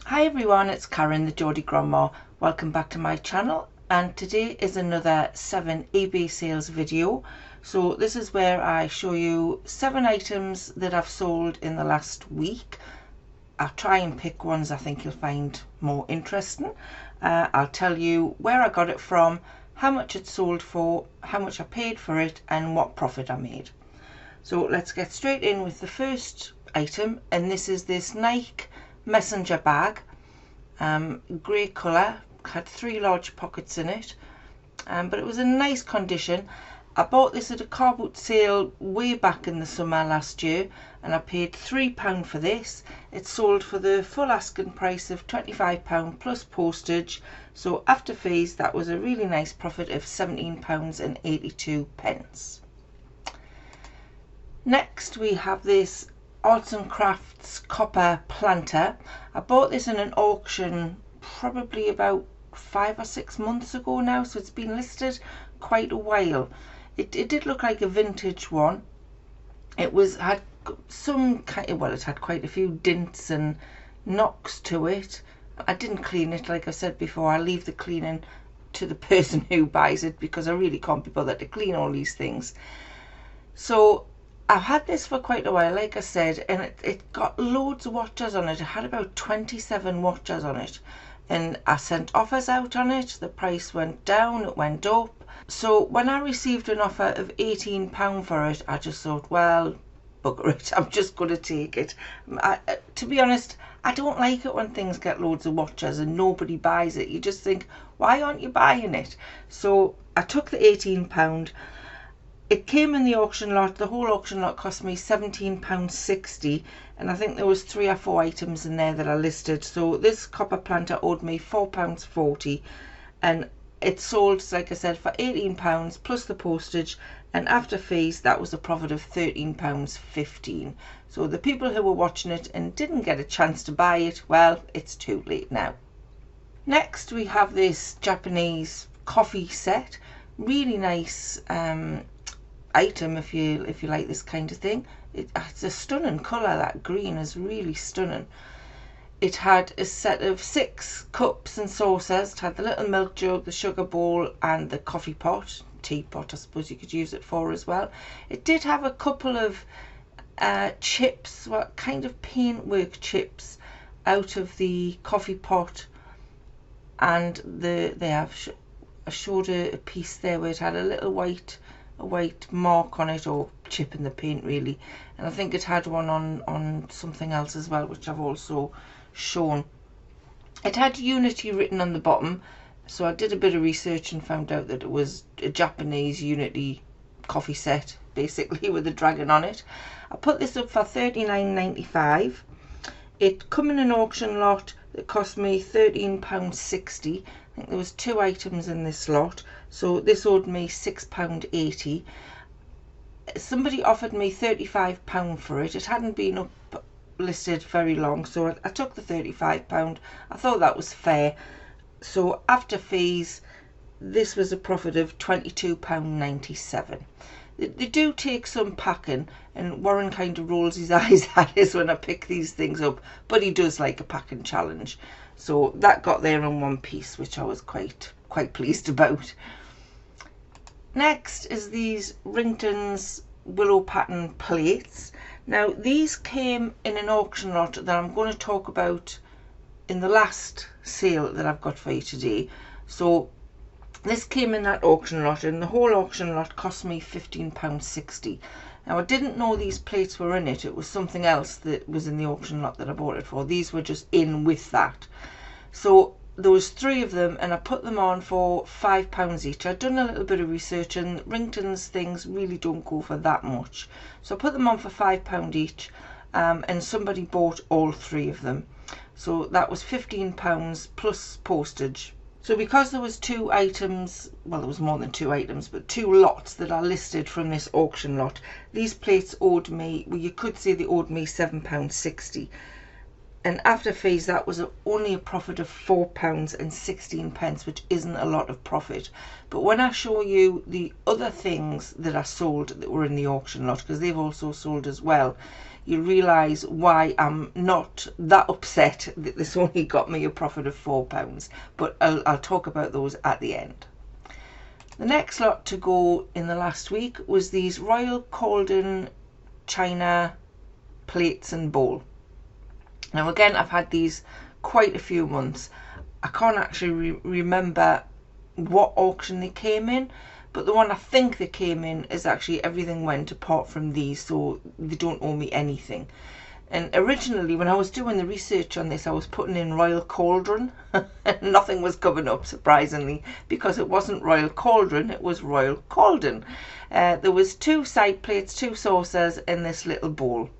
Hi everyone, it's Karen the Geordie Grandma. Welcome back to my channel, and today is another 7 eBay sales video. So this is where I show you 7 items that I've sold in the last week. I'll try and pick ones I think you'll find more interesting. I'll tell you where I got it from, how much it sold for, how much I paid for it, and what profit I made. So let's get straight in with the first item, and this is this Nike messenger bag, grey colour, had 3 large pockets in it, but it was in nice condition. I bought this at a car boot sale way back in the summer last year, and I paid £3 for this. It sold for the full asking price of £25 plus postage, so after fees that was a really nice profit of £17.82. Next we have this Arts and Crafts copper planter. I bought this in an auction probably about 5 or 6 months ago now, so it's been listed quite a while. It did look like a vintage one. It had some kind, well, it had quite a few dints and knocks to it. I didn't clean it, like I said before. I leave the cleaning to the person who buys it because I really can't be bothered to clean all these things. So I've had this for quite a while, like I said, and it got loads of watchers on it. It had about 27 watchers on it, and I sent offers out on it. The price went down, it went up. So when I received an offer of £18 for it, I just thought, well, bugger it, I'm just going to take it. To be honest, I don't like it when things get loads of watchers and nobody buys it. You just think, why aren't you buying it? So I took the £18. It came in the auction lot. The whole auction lot cost me £17.60, and I think there was 3 or 4 items in there that I listed. So this copper planter owed me £4.40, and it sold, like I said, for £18 plus the postage, and after fees that was a profit of £13.15. So the people who were watching it and didn't get a chance to buy it, well, it's too late now. Next we have this Japanese coffee set. Really nice item if you like this kind of thing. It's a stunning colour. That green is really stunning. It had a set of 6 cups and saucers. It had the little milk jug, the sugar bowl, and the coffee pot, teapot I suppose you could use it for as well. It did have a couple of chips, what kind of paintwork chips, out of the coffee pot, and I showed a piece there where it had a little white mark on it, or chip in the paint really, and I think it had one on something else as well, which I've also shown. It had Unity written on the bottom, so I did a bit of research and found out that it was a Japanese Unity coffee set, basically, with a dragon on it. I put this up for £39.95. It come in an auction lot that cost me £13.60. I think there was 2 items in this lot, so this owed me £6.80. Somebody offered me £35 for it. It hadn't been up listed very long, so I took the £35. I thought that was fair. So after fees this was a profit of £22.97. They do take some packing, and Warren kind of rolls his eyes at us when I pick these things up, but he does like a packing challenge. So that got there in one piece, which I was quite pleased about. Next is these Rington's Willow pattern plates. Now these came in an auction lot that I'm going to talk about in the last sale that I've got for you today. So this came in that auction lot, and the whole auction lot cost me £15.60. Now I didn't know these plates were in it. It was something else that was in the auction lot that I bought it for. These were just in with that. So there was 3 of them, and I put them on for £5 each. I'd done a little bit of research, and Rington's things really don't go for that much. So I put them on for £5 each, and somebody bought all 3 of them. So that was £15 plus postage. So because there was 2 items, well, there was more than 2 items, but 2 lots that are listed from this auction lot, these plates owed me, well, you could say they owed me £7.60. And after fees that was only a profit of £4.16, which isn't a lot of profit. But when I show you the other things that I sold that were in the auction lot, because they've also sold as well, you'll realise why I'm not that upset that this only got me a profit of £4, but I'll talk about those at the end. The next lot to go in the last week was these Royal Cauldron China plates and bowl. Now again, I've had these quite a few months. I can't actually remember what auction they came in, but the one I think they came in is actually everything went apart from these, so they don't owe me anything. And originally, when I was doing the research on this, I was putting in Royal Cauldron and nothing was coming up, surprisingly, because it wasn't Royal Cauldron, it was Royal Cauldron. There was 2 side plates, 2 saucers in this little bowl.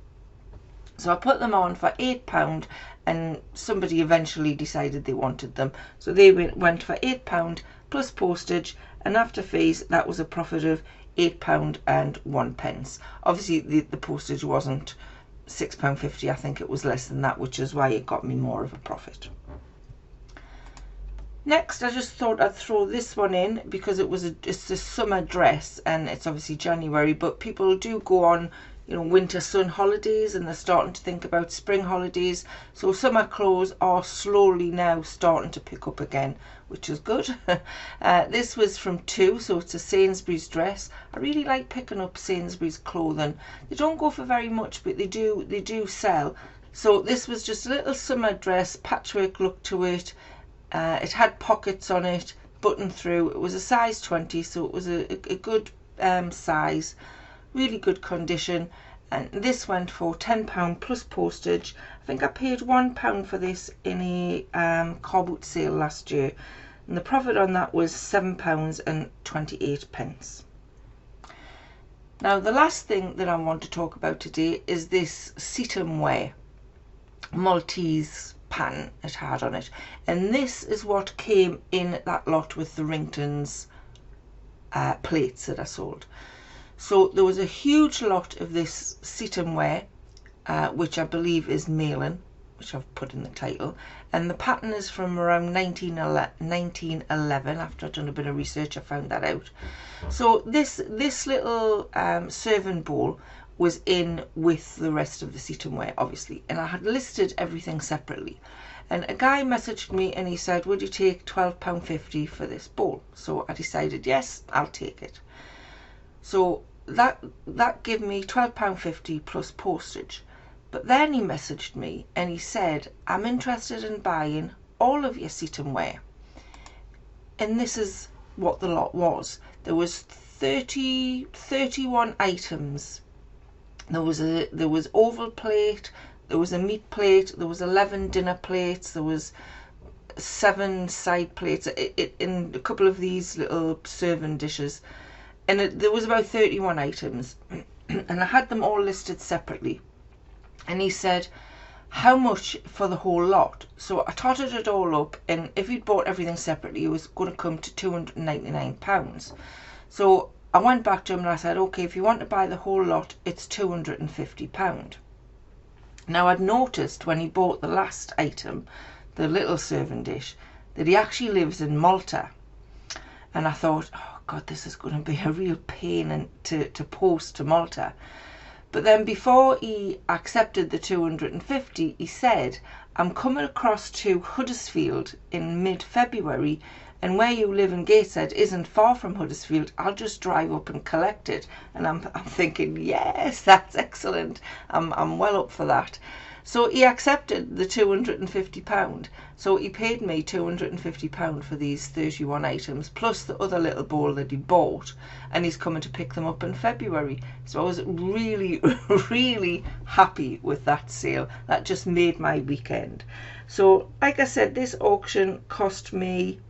So I put them on for £8, and somebody eventually decided they wanted them. So they went for £8 plus postage, and after fees, that was a profit of £8.01. Obviously, the postage wasn't £6.50, I think it was less than that, which is why it got me more of a profit. Next, I just thought I'd throw this one in because it's a summer dress, and it's obviously January, but people do go on, you know, winter sun holidays, and they're starting to think about spring holidays. So summer clothes are slowly now starting to pick up again, which is good. This was from 2, so it's a Sainsbury's dress. I really like picking up Sainsbury's clothing. They don't go for very much, but they do sell. So this was just a little summer dress, patchwork look to it. It had pockets on it, button through. It was a size 20, so it was a good size, really good condition. And this went for £10 plus postage. I think I paid £1 for this in a car boot sale last year, and the profit on that was £7.28. Now the last thing that I want to talk about today is this Situmware Maltese pattern it had on it, and this is what came in that lot with the Ringtons plates that I sold. So there was a huge lot of this Situmware, which I believe is Malin, which I've put in the title, and the pattern is from around 1911. After I'd done a bit of research, I found that out. So this little serving bowl was in with the rest of the Situmware, obviously, and I had listed everything separately. And a guy messaged me and he said, would you take £12.50 for this bowl? So I decided, yes, I'll take it. So that gave me £12.50 plus postage. But then he messaged me and he said, I'm interested in buying all of your Situmware. And this is what the lot was. There was 31 items. There was oval plate, there was a meat plate, there was 11 dinner plates, there was 7 side plates in a couple of these little serving dishes, and there was about 31 items, and I had them all listed separately. And he said, how much for the whole lot? So I totted it all up, and if he'd bought everything separately, it was going to come to £299. So I went back to him and I said, okay, if you want to buy the whole lot, it's £250. Now I'd noticed when he bought the last item, the little serving dish, that he actually lives in Malta. And I thought, oh God, this is going to be a real pain to post to Malta. But then before he accepted the 250, he said, I'm coming across to Huddersfield in mid-February, and where you live in Gateshead isn't far from Huddersfield. I'll just drive up and collect it. And I'm thinking, yes, that's excellent. I'm well up for that. So he accepted the £250. So he paid me £250 for these 31 items, plus the other little bowl that he bought. And he's coming to pick them up in February. So I was really, really happy with that sale. That just made my weekend. So like I said, this auction cost me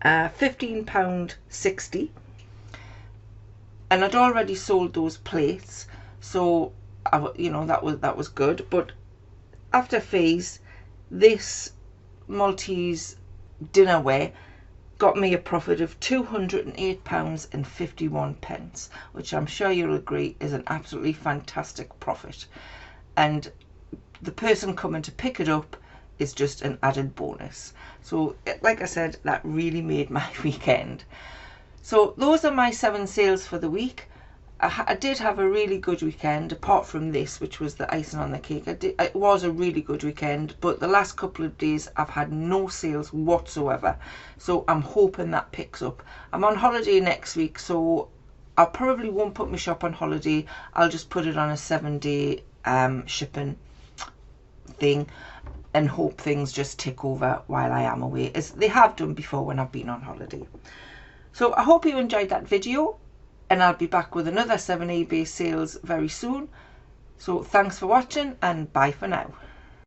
£15.60, and I'd already sold those plates, so that was good. But after fees, this Maltese dinnerware got me a profit of £208.51, which I'm sure you'll agree is an absolutely fantastic profit. And the person coming to pick it up is just an added bonus. So like I said, that really made my weekend. So those are my 7 sales for the week. I did have a really good weekend, apart from this, which was the icing on the cake. It was a really good weekend, but the last couple of days I've had no sales whatsoever. So I'm hoping that picks up. I'm on holiday next week, so I probably won't put my shop on holiday. I'll just put it on a 7-day shipping thing and hope things just tick over while I am away, as they have done before when I've been on holiday. So I hope you enjoyed that video, and I'll be back with another 7 eBay sales very soon. So thanks for watching, and bye for now.